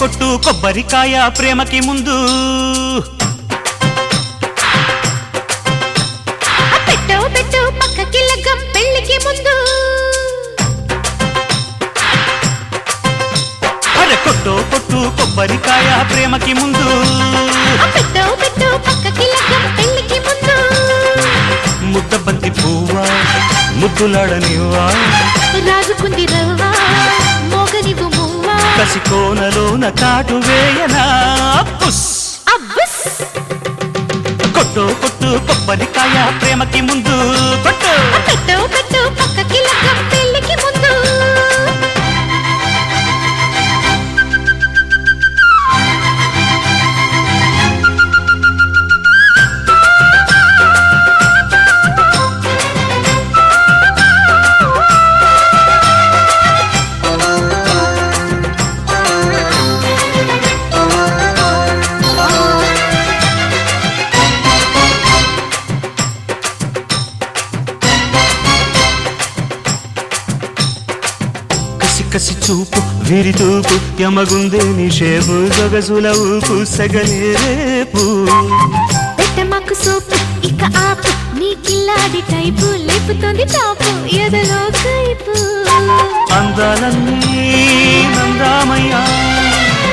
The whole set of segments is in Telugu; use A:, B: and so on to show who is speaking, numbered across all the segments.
A: కొట్టు కొబ్బరికాయ ప్రేమకి ముందు
B: పెట్టు పెట్టు పక్కకి లగ్గం పెళ్లికి ముందు
A: అరే కొట్టు కొట్టు కొబ్బరికాయ ప్రేమకి ముందు
B: పెట్టు పెట్టు పక్కకి లగ్గం పెళ్లికి ముందు
A: ముద్దబంతి పువ్వా ముద్దులాడనివ్వా
B: రాజుకుంది రవ్వా మోగనివు మువ్వా
A: కసి కోనలోన కాటు వేయనా పుస్
B: అబ్బస్
A: కొట్టు కొట్టు కొబ్బరికాయ ప్రేమకి ముందు కొట్టు
B: పెట్టు పెట్టు పక్కకి లగ్గం పెళ్లికి ముందు
A: కసి చూపు వీరి తూపు యమగుందే నిషేపు గగసుల ఊపు సగలే రేపు
B: పెట్టమాకు సోపు ఇక ఆపు నీ కిల్లాడి టైపు లేపుతోంది టాపు ఎదలో కైపు
A: అందాలన్నీ నందామయ్యా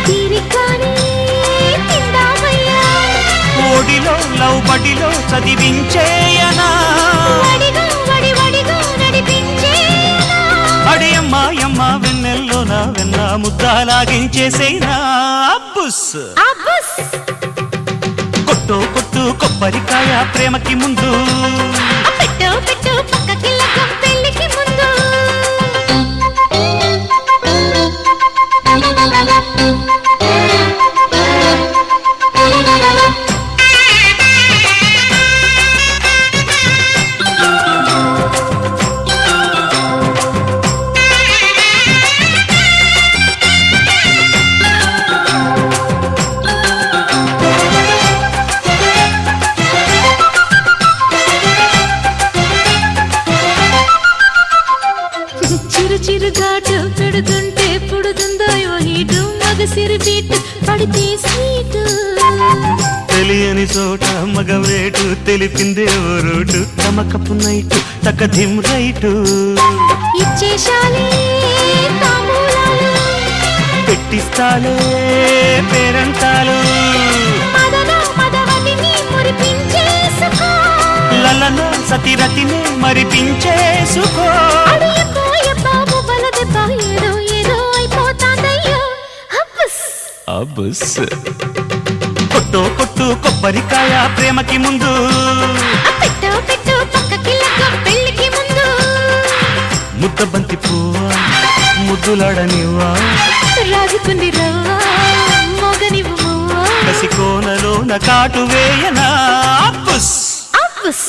B: తీరికాని తిందామయ్యా
A: ఓడిలో లవ్ బడిలో చదివించేయనా
B: వడిగా వడి వడిగా నడిపించేనా
A: అడి అమ్మాయమ్మ వెన్నెల్లోన వెన్న ముద్దాలాగించేసేనా బుస్
B: అబ్బస్
A: కొట్టు కొట్టు కొబ్బరికాయ ప్రేమకి ముందు
B: పెట్టు పెట్టు పక్కకి లగ్గం పెళ్లికి ముందు చిరు చిరు ఘాటు పెడుతుంటే పుడుతుందో హీటు మగసిరి బీటు పడితే స్వీటు
A: తెలియని చోట మగవేటు తెలిపిందే ఓ రోటు తమకపు నైటు తకధిం రైటు
B: ఇచ్చేశాలే తాంబూలాలు
A: పెట్టిస్తాలే పేరంటాలు
B: మదన మదవతిని మురిపించేసుకో
A: లలన సతిరతిని మరిపించేసుకో
B: అడియకోయ బాబు బలదెబ్బ ఏదో ఏదో అయిపోతాందయ్యో అబ్బస్
A: అబ్బస్ కొట్టు కొట్టు కొబ్బరికాయ ప్రేమకి ముందు
B: పెట్టు పెట్టు పక్కకి లగ్గం పెళ్లికి ముందు
A: ముద్దబంతి పువ్వా ముద్దులాడనివ్వా
B: రాజుకుంది రవ్వా మోగనివు మువ్వా
A: కసి కోనలోన కాటు వేయనా బుస్
B: అబ్బస్